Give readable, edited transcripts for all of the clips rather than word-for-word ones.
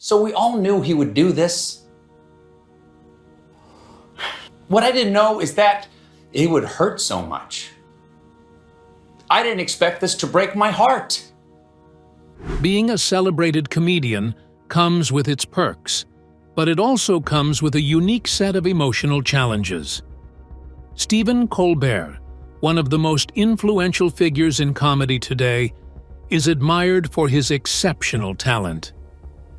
So we all knew he would do this. What I didn't know is that it would hurt so much. I didn't expect this to break my heart. Being a celebrated comedian comes with its perks, but it also comes with a unique set of emotional challenges. Stephen Colbert, one of the most influential figures in comedy today, is admired for his exceptional talent.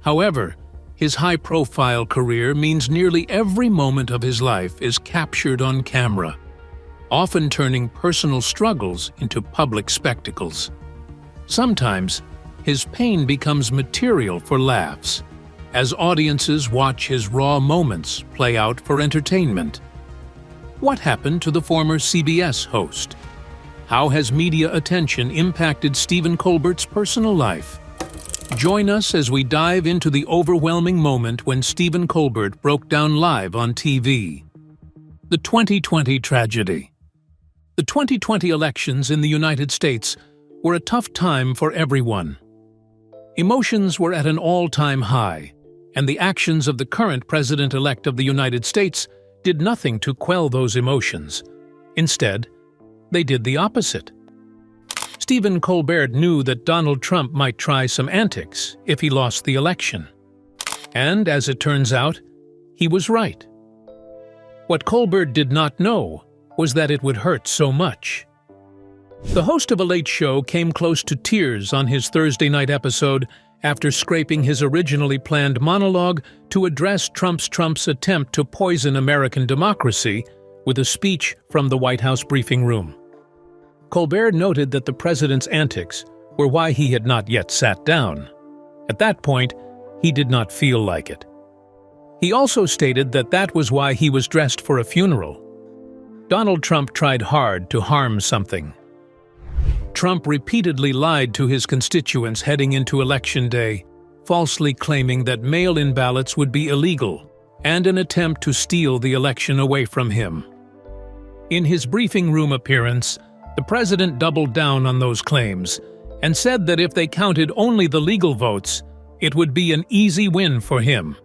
However, his high-profile career means nearly every moment of his life is captured on camera, often turning personal struggles into public spectacles. Sometimes, his pain becomes material for laughs, as audiences watch his raw moments play out for entertainment. What happened to the former CBS host? How has media attention impacted Stephen Colbert's personal life? Join us as we dive into the overwhelming moment when Stephen Colbert broke down live on TV. The 2020 tragedy. The 2020 elections in the United States were a tough time for everyone. Emotions were at an all-time high, and the actions of the current President-elect of the United States did nothing to quell those emotions. Instead, they did the opposite. Stephen Colbert knew that Donald Trump might try some antics if he lost the election. And, as it turns out, he was right. What Colbert did not know was that it would hurt so much. The host of a late show came close to tears on his Thursday night episode after scraping his originally planned monologue to address Trump's attempt to poison American democracy with a speech from the White House briefing room. Colbert noted that the president's antics were why he had not yet sat down. At that point, he did not feel like it. He also stated that that was why he was dressed for a funeral. Donald Trump tried hard to harm something. Trump repeatedly lied to his constituents heading into Election Day, falsely claiming that mail-in ballots would be illegal and an attempt to steal the election away from him. In his briefing room appearance, the president doubled down on those claims and said that if they counted only the legal votes, it would be an easy win for him.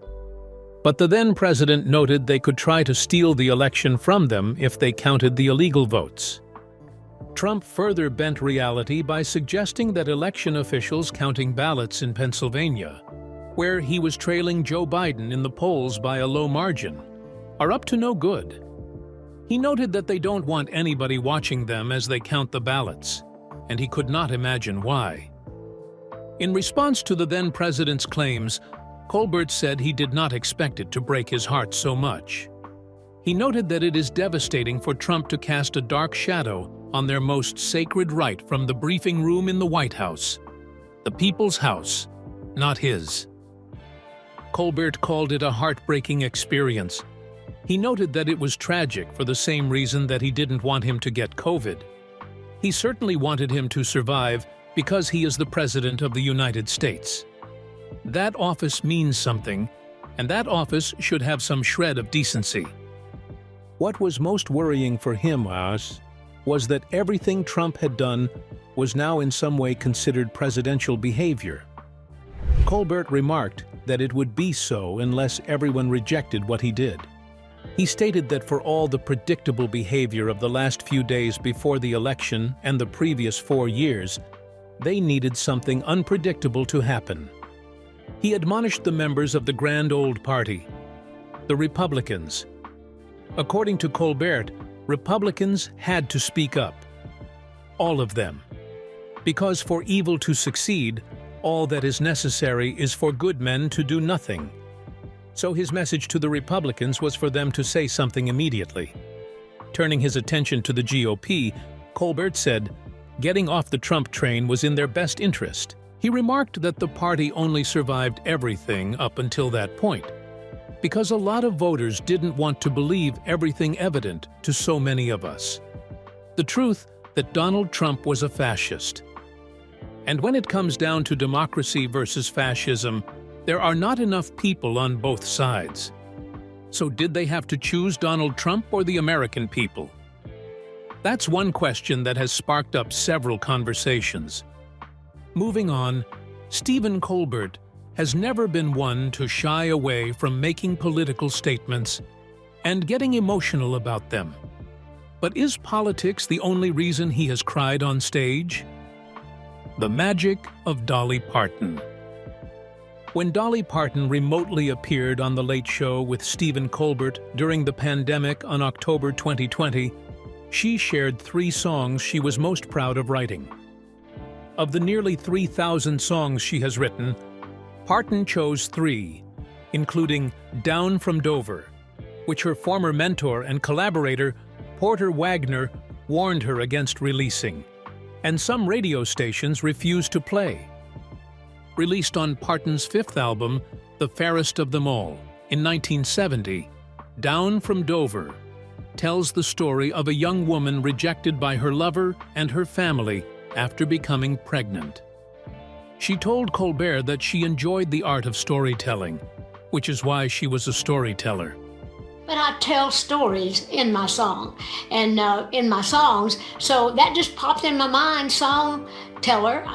But the then-president noted they could try to steal the election from them if they counted the illegal votes. Trump further bent reality by suggesting that election officials counting ballots in Pennsylvania, where he was trailing Joe Biden in the polls by a low margin, are up to no good. He noted that they don't want anybody watching them as they count the ballots, and he could not imagine why. In response to the then-president's claims, Colbert said he did not expect it to break his heart so much. He noted that it is devastating for Trump to cast a dark shadow on their most sacred right from the briefing room in the White House, the people's house, not his. Colbert called it a heartbreaking experience. He noted that it was tragic for the same reason that he didn't want him to get COVID. He certainly wanted him to survive because he is the President of the United States. That office means something, and that office should have some shred of decency. What was most worrying for him was that everything Trump had done was now in some way considered presidential behavior. Colbert remarked that it would be so unless everyone rejected what he did. He stated that for all the predictable behavior of the last few days before the election and the previous 4 years, they needed something unpredictable to happen. He admonished the members of the Grand Old Party, the Republicans. According to Colbert, Republicans had to speak up. All of them. Because for evil to succeed, all that is necessary is for good men to do nothing. So his message to the Republicans was for them to say something immediately. Turning his attention to the GOP, Colbert said, getting off the Trump train was in their best interest. He remarked that the party only survived everything up until that point, because a lot of voters didn't want to believe everything evident to so many of us. The truth that Donald Trump was a fascist. And when it comes down to democracy versus fascism, there are not enough people on both sides. So did they have to choose Donald Trump or the American people? That's one question that has sparked up several conversations. Moving on, Stephen Colbert has never been one to shy away from making political statements and getting emotional about them. But is politics the only reason he has cried on stage? The magic of Dolly Parton. When Dolly Parton remotely appeared on The Late Show with Stephen Colbert during the pandemic on October 2020, she shared 3 songs she was most proud of writing. Of the nearly 3,000 songs she has written, Parton chose 3, including Down from Dover, which her former mentor and collaborator, Porter Wagner, warned her against releasing, and some radio stations refused to play. Released on Parton's 5th album, The Fairest of Them All, in 1970, Down from Dover tells the story of a young woman rejected by her lover and her family after becoming pregnant. She told Colbert that she enjoyed the art of storytelling, which is why she was a storyteller. But I tell stories in my song and in my songs, so that just popped in my mind, song teller.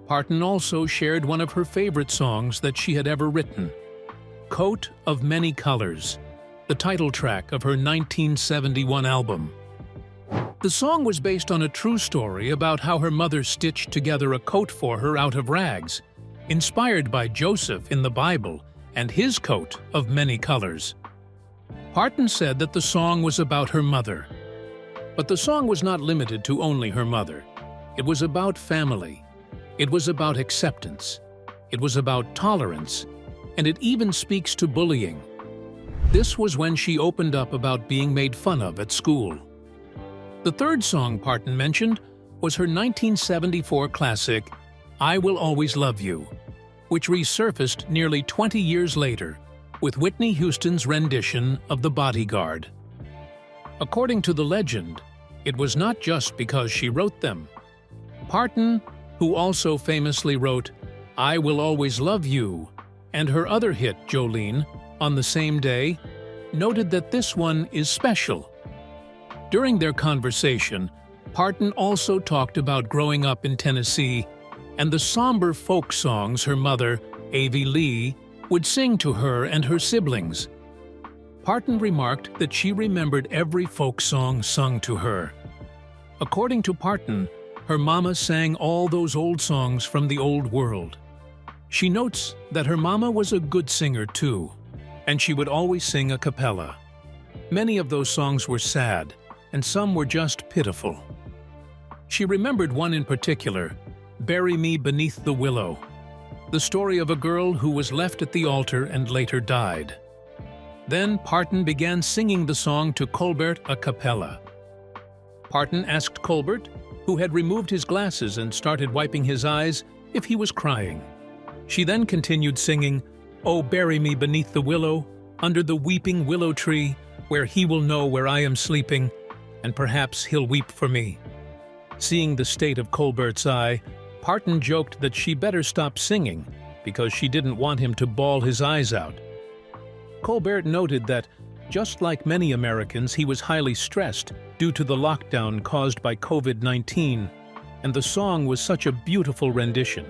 Parton also shared one of her favorite songs that she had ever written, Coat of Many Colors, the title track of her 1971 album. The song was based on a true story about how her mother stitched together a coat for her out of rags, inspired by Joseph in the Bible and his coat of many colors. Parton said that the song was about her mother. But the song was not limited to only her mother. It was about family. It was about acceptance. It was about tolerance. And it even speaks to bullying. This was when she opened up about being made fun of at school. The 3rd song Parton mentioned was her 1974 classic, I Will Always Love You, which resurfaced nearly 20 years later with Whitney Houston's rendition of The Bodyguard. According to the legend, it was not just because she wrote them. Parton, who also famously wrote I Will Always Love You and her other hit, Jolene, on the same day, noted that this one is special. During their conversation, Parton also talked about growing up in Tennessee and the somber folk songs her mother, Avie Lee, would sing to her and her siblings. Parton remarked that she remembered every folk song sung to her. According to Parton, her mama sang all those old songs from the old world. She notes that her mama was a good singer too, and she would always sing a cappella. Many of those songs were sad, and some were just pitiful. She remembered one in particular, Bury Me Beneath the Willow, the story of a girl who was left at the altar and later died. Then Parton began singing the song to Colbert a cappella. Parton asked Colbert, who had removed his glasses and started wiping his eyes, if he was crying. She then continued singing, Oh, bury me beneath the willow, under the weeping willow tree, where he will know where I am sleeping, and perhaps he'll weep for me. Seeing the state of Colbert's eye, Parton joked that she better stop singing because she didn't want him to bawl his eyes out. Colbert noted that, just like many Americans, he was highly stressed due to the lockdown caused by COVID-19, and the song was such a beautiful rendition.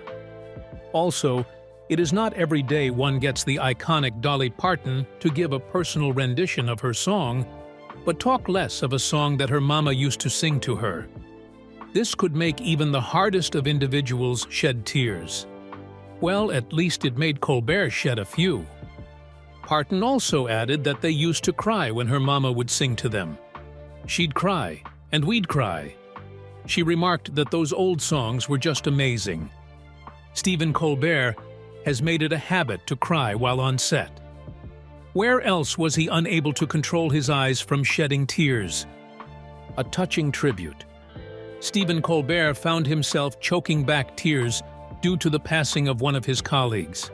Also, it is not every day one gets the iconic Dolly Parton to give a personal rendition of her song, but talk less of a song that her mama used to sing to her. This could make even the hardest of individuals shed tears. Well, at least it made Colbert shed a few. Parton also added that they used to cry when her mama would sing to them. She'd cry, and we'd cry. She remarked that those old songs were just amazing. Stephen Colbert has made it a habit to cry while on set. Where else was he unable to control his eyes from shedding tears? A touching tribute. Stephen Colbert found himself choking back tears due to the passing of one of his colleagues.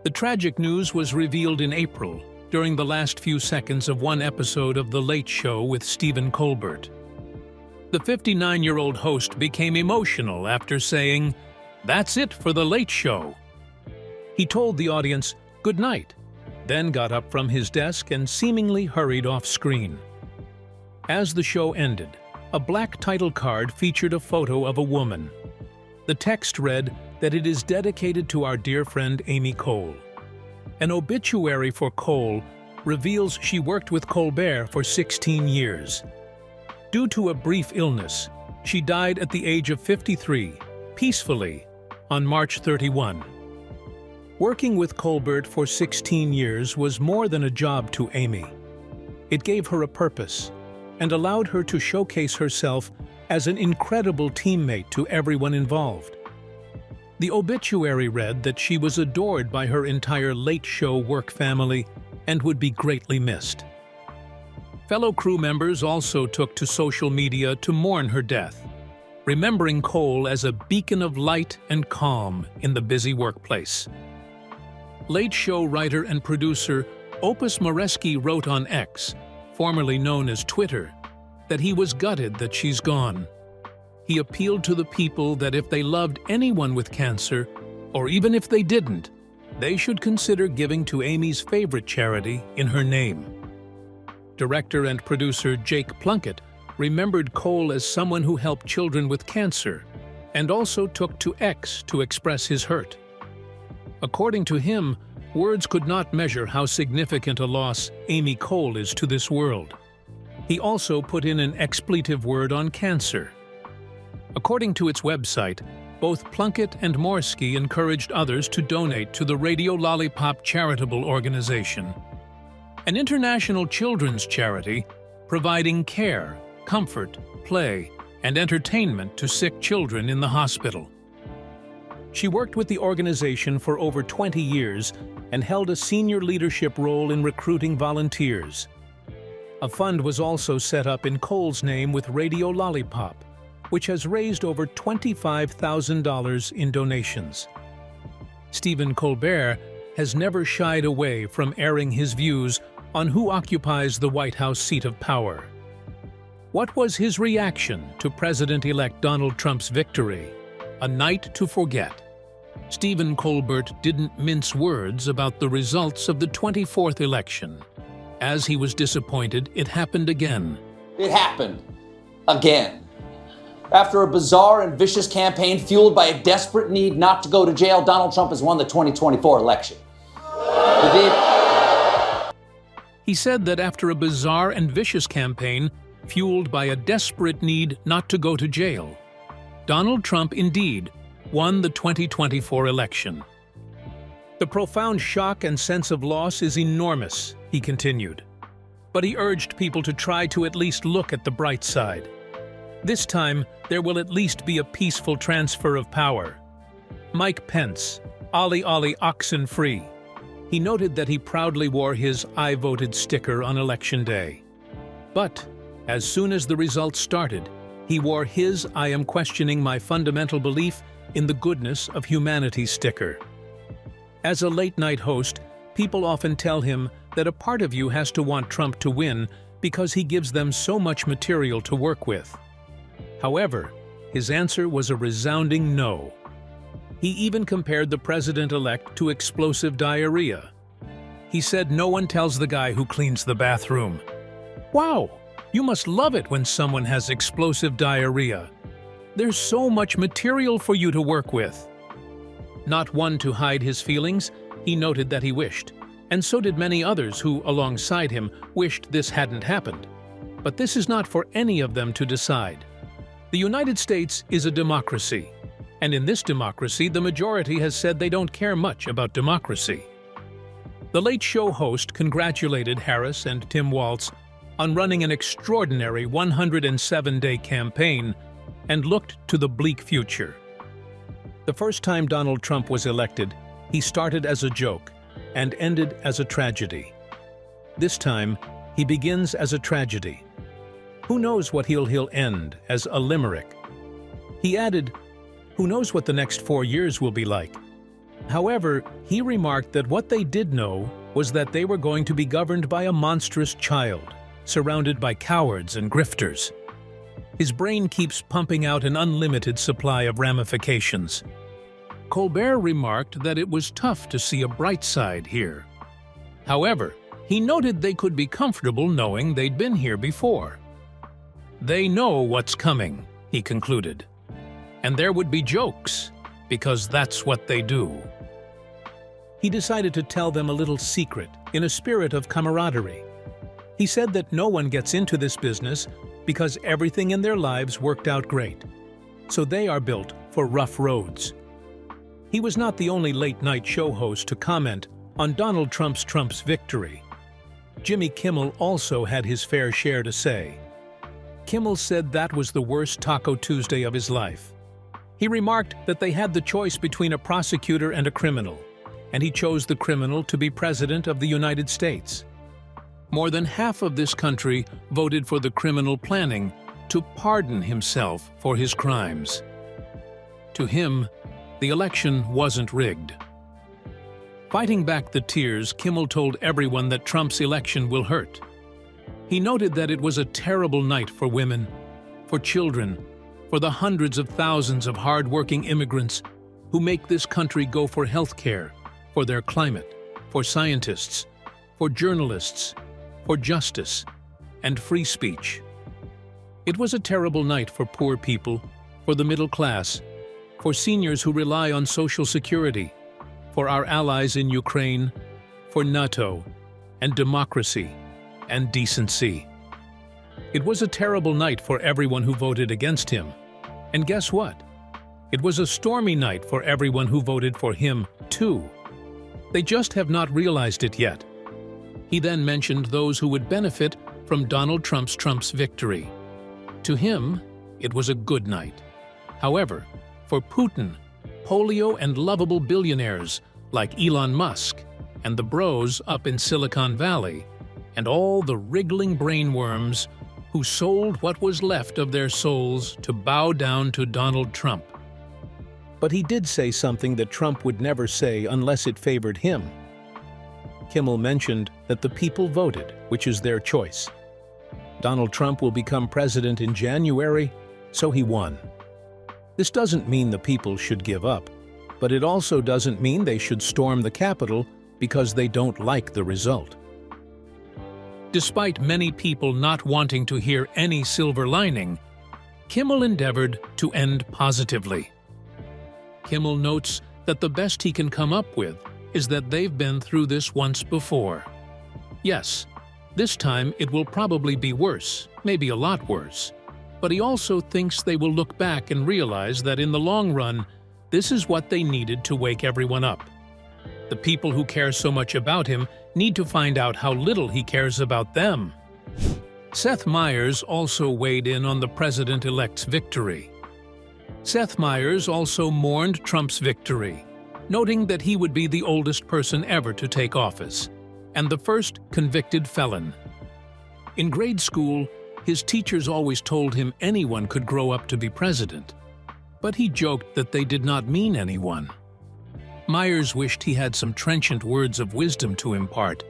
The tragic news was revealed in April, during the last few seconds of one episode of The Late Show with Stephen Colbert. The 59-year-old host became emotional after saying, "That's it for The Late Show." He told the audience, "Good night," then got up from his desk and seemingly hurried off screen. As the show ended, a black title card featured a photo of a woman. The text read, that it is dedicated to our dear friend Amy Cole. An obituary for Cole reveals she worked with Colbert for 16 years. Due to a brief illness, she died at the age of 53, peacefully, on March 31. Working with Colbert for 16 years was more than a job to Amy. It gave her a purpose and allowed her to showcase herself as an incredible teammate to everyone involved. The obituary read that she was adored by her entire Late Show work family and would be greatly missed. Fellow crew members also took to social media to mourn her death, remembering Cole as a beacon of light and calm in the busy workplace. Late Show writer and producer Opus Moreski wrote on X, formerly known as Twitter, that he was gutted that she's gone. He appealed to the people that if they loved anyone with cancer, or even if they didn't, they should consider giving to Amy's favorite charity in her name. Director and producer Jake Plunkett remembered Cole as someone who helped children with cancer and also took to X to express his hurt. According to him, words could not measure how significant a loss Amy Cole is to this world. He also put in an expletive word on cancer. According to its website, both Plunkett and Moreski encouraged others to donate to the Radio Lollipop charitable organization, an international children's charity providing care, comfort, play, and entertainment to sick children in the hospital. She worked with the organization for over 20 years and held a senior leadership role in recruiting volunteers. A fund was also set up in Cole's name with Radio Lollipop, which has raised over $25,000 in donations. Stephen Colbert has never shied away from airing his views on who occupies the White House seat of power. What was his reaction to President-elect Donald Trump's victory? A night to forget. Stephen Colbert didn't mince words about the results of the 24th election. As he was disappointed, it happened again. It happened. Again. After a bizarre and vicious campaign fueled by a desperate need not to go to jail, Donald Trump has won the 2024 election. He said that after a bizarre and vicious campaign fueled by a desperate need not to go to jail, Donald Trump indeed won the 2024 election. The profound shock and sense of loss is enormous, he continued. But he urged people to try to at least look at the bright side. This time, there will at least be a peaceful transfer of power. Mike Pence, Ollie oxen free. He noted that he proudly wore his I voted sticker on Election Day. But, as soon as the results started, he wore his I am questioning my fundamental belief in the goodness of humanity sticker. As a late-night host, people often tell him that a part of you has to want Trump to win because he gives them so much material to work with. However, his answer was a resounding no. He even compared the president-elect to explosive diarrhea. He said no one tells the guy who cleans the bathroom, "Wow, you must love it when someone has explosive diarrhea. There's so much material for you to work with." Not one to hide his feelings, he noted that he wished, and so did many others who, alongside him, wished this hadn't happened. But this is not for any of them to decide. The United States is a democracy, and in this democracy, the majority has said they don't care much about democracy. The Late Show host congratulated Harris and Tim Walz on running an extraordinary 107-day campaign and looked to the bleak future. The first time Donald Trump was elected, he started as a joke and ended as a tragedy. This time, he begins as a tragedy. Who knows what he'll end as a limerick? He added, who knows what the next 4 years will be like? However, he remarked that what they did know was that they were going to be governed by a monstrous child, surrounded by cowards and grifters. His brain keeps pumping out an unlimited supply of ramifications. Colbert remarked that it was tough to see a bright side here. However, he noted they could be comfortable knowing they'd been here before. They know what's coming, he concluded. And there would be jokes. because that's what they do. He decided to tell them a little secret in a spirit of camaraderie. He said that no one gets into this business because everything in their lives worked out great, so they are built for rough roads. He was not the only late-night show host to comment on Donald Trump's victory. Jimmy Kimmel also had his fair share to say. Kimmel said that was the worst Taco Tuesday of his life. He remarked that they had the choice between a prosecutor and a criminal, and he chose the criminal to be president of the United States. More than half of this country voted for the criminal planning to pardon himself for his crimes. To him, the election wasn't rigged. Fighting back the tears, Kimmel told everyone that Trump's election will hurt. He noted that it was a terrible night for women, for children, for the hundreds of thousands of hard-working immigrants who make this country go for health care, for their climate, for scientists, for journalists, for justice, and free speech. It was a terrible night for poor people, for the middle class, for seniors who rely on Social Security, for our allies in Ukraine, for NATO, and democracy, and decency. It was a terrible night for everyone who voted against him. And guess what? It was a stormy night for everyone who voted for him, too. They just have not realized it yet. He then mentioned those who would benefit from Donald Trump's victory. To him, it was a good night. However, for Putin, polio and lovable billionaires like Elon Musk and the bros up in Silicon Valley, and all the wriggling brainworms who sold what was left of their souls to bow down to Donald Trump. But he did say something that Trump would never say unless it favored him. Kimmel mentioned that the people voted, which is their choice. Donald Trump will become president in January, so he won. This doesn't mean the people should give up, but it also doesn't mean they should storm the Capitol because they don't like the result. Despite many people not wanting to hear any silver lining, Kimmel endeavored to end positively. Kimmel notes that the best he can come up with is that they've been through this once before. Yes, this time it will probably be worse, maybe a lot worse, but he also thinks they will look back and realize that in the long run, this is what they needed to wake everyone up. The people who care so much about him need to find out how little he cares about them. Seth Meyers also weighed in on the president-elect's victory. Seth Meyers also mourned Trump's victory, noting that he would be the oldest person ever to take office, and the first convicted felon. In grade school, his teachers always told him anyone could grow up to be president, but he joked that they did not mean anyone. Meyers wished he had some trenchant words of wisdom to impart,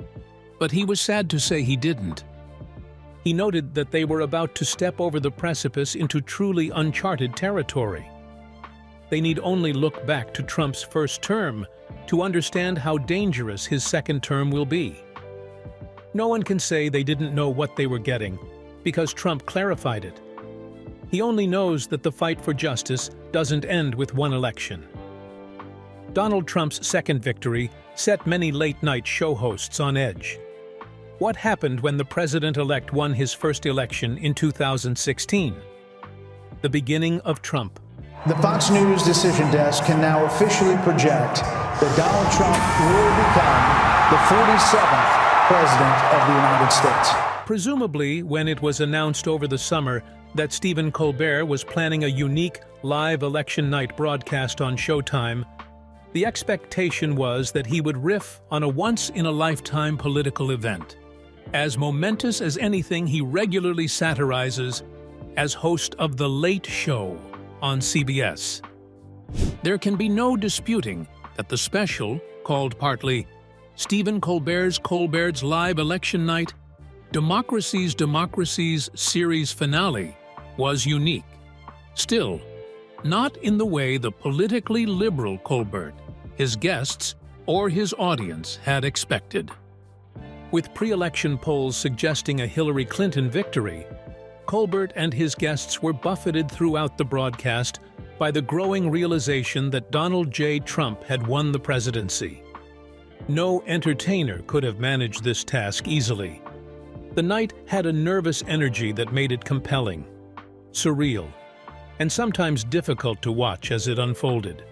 but he was sad to say he didn't. He noted that they were about to step over the precipice into truly uncharted territory. They need only look back to Trump's first term to understand how dangerous his second term will be. No one can say they didn't know what they were getting, because Trump clarified it. He only knows that the fight for justice doesn't end with one election. Donald Trump's second victory set many late-night show hosts on edge. What happened when the president-elect won his first election in 2016? The beginning of Trump. The Fox News decision desk can now officially project that Donald Trump will become the 47th president of the United States. Presumably, when it was announced over the summer that Stephen Colbert was planning a unique live election night broadcast on Showtime, the expectation was that he would riff on a once-in-a-lifetime political event. As momentous as anything, he regularly satirizes as host of The Late Show on CBS. There can be no disputing that the special, called partly Stephen Colbert's Live Election Night, Democracy's series finale, was unique. Still, not in the way the politically liberal Colbert, his guests, or his audience had expected. With pre-election polls suggesting a Hillary Clinton victory, Colbert and his guests were buffeted throughout the broadcast by the growing realization that Donald J. Trump had won the presidency. No entertainer could have managed this task easily. The night had a nervous energy that made it compelling, surreal, and sometimes difficult to watch as it unfolded.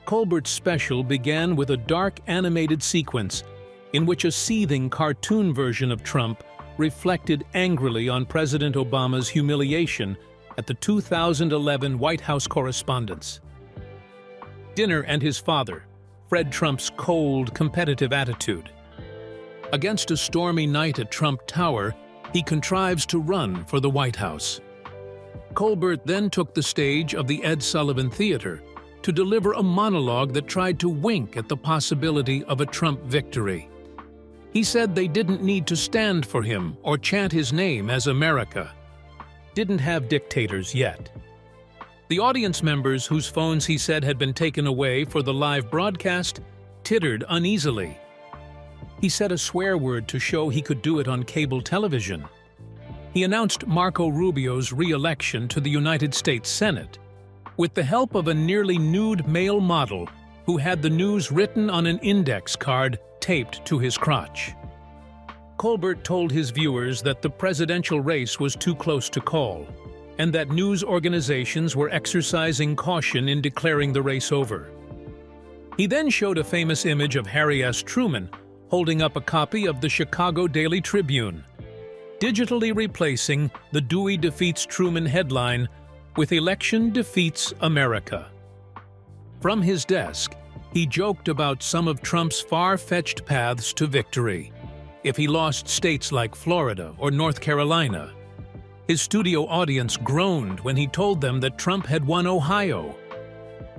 Colbert's special began with a dark animated sequence in which a seething cartoon version of Trump reflected angrily on President Obama's humiliation at the 2011 White House Correspondence' Dinner and his father, Fred Trump's cold, competitive attitude. Against a stormy night at Trump Tower, he contrives to run for the White House. Colbert then took the stage of the Ed Sullivan Theater to deliver a monologue that tried to wink at the possibility of a Trump victory. He said they didn't need to stand for him or chant his name as America. Didn't have dictators yet. The audience members whose phones he said had been taken away for the live broadcast tittered uneasily. He said a swear word to show he could do it on cable television. He announced Marco Rubio's re-election to the United States Senate with the help of a nearly nude male model who had the news written on an index card taped to his crotch. Colbert told his viewers that the presidential race was too close to call, and that news organizations were exercising caution in declaring the race over. He then showed a famous image of Harry S. Truman holding up a copy of the Chicago Daily Tribune, digitally replacing the Dewey defeats Truman headline with "Election defeats America." From his desk, he joked about some of Trump's far-fetched paths to victory if he lost states like Florida or North Carolina. His studio audience groaned when he told them that Trump had won Ohio.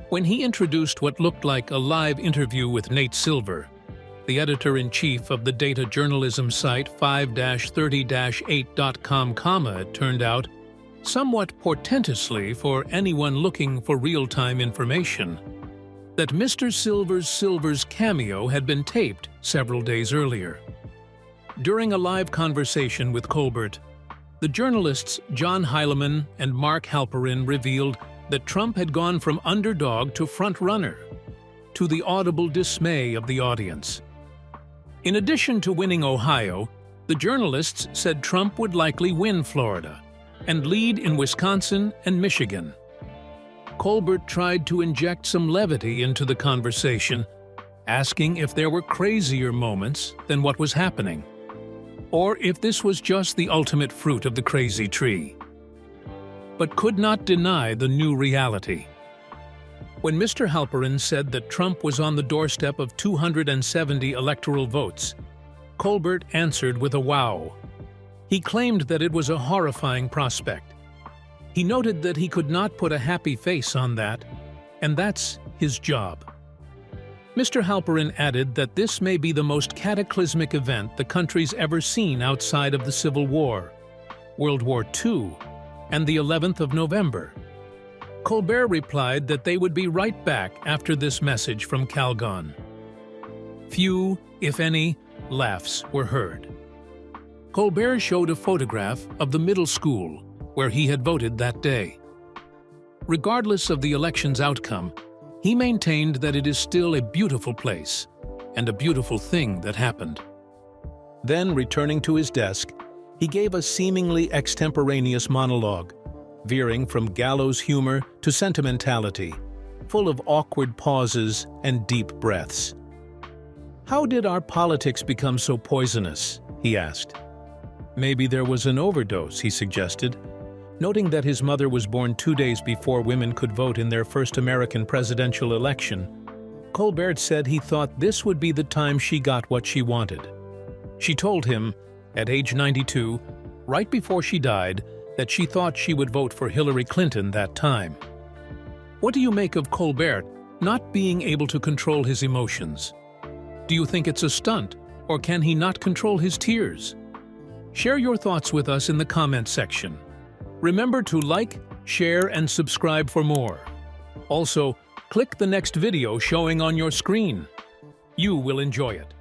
When he introduced what looked like a live interview with Nate Silver, the editor-in-chief of the data journalism site 5-30-8.com, it turned out, somewhat portentously for anyone looking for real-time information, that Mr. Silver's cameo had been taped several days earlier. During a live conversation with Colbert, the journalists John Heilemann and Mark Halperin revealed that Trump had gone from underdog to front-runner, to the audible dismay of the audience. In addition to winning Ohio, the journalists said Trump would likely win Florida and lead in Wisconsin and Michigan. Colbert tried to inject some levity into the conversation, asking if there were crazier moments than what was happening, or if this was just the ultimate fruit of the crazy tree, but could not deny the new reality. When Mr. Halperin said that Trump was on the doorstep of 270 electoral votes, Colbert answered with a wow. He claimed that it was a horrifying prospect. He noted that he could not put a happy face on that, and that's his job. Mr. Halperin added that this may be the most cataclysmic event the country's ever seen outside of the Civil War, World War II, and the 11th of November. Colbert replied that they would be right back after this message from Calgon. Few, if any, laughs were heard. Colbert showed a photograph of the middle school where he had voted that day. Regardless of the election's outcome, he maintained that it is still a beautiful place and a beautiful thing that happened. Then, returning to his desk, he gave a seemingly extemporaneous monologue, veering from gallows humor to sentimentality, full of awkward pauses and deep breaths. "How did our politics become so poisonous?" he asked. "Maybe there was an overdose," he suggested, noting that his mother was born 2 days before women could vote in their first American presidential election. Colbert said he thought this would be the time she got what she wanted. She told him, at age 92, right before she died, that she thought she would vote for Hillary Clinton that time. What do you make of Colbert not being able to control his emotions? Do you think it's a stunt, or can he not control his tears? Share your thoughts with us in the comment section. Remember to like, share, and subscribe for more. Also, click the next video showing on your screen. You will enjoy it.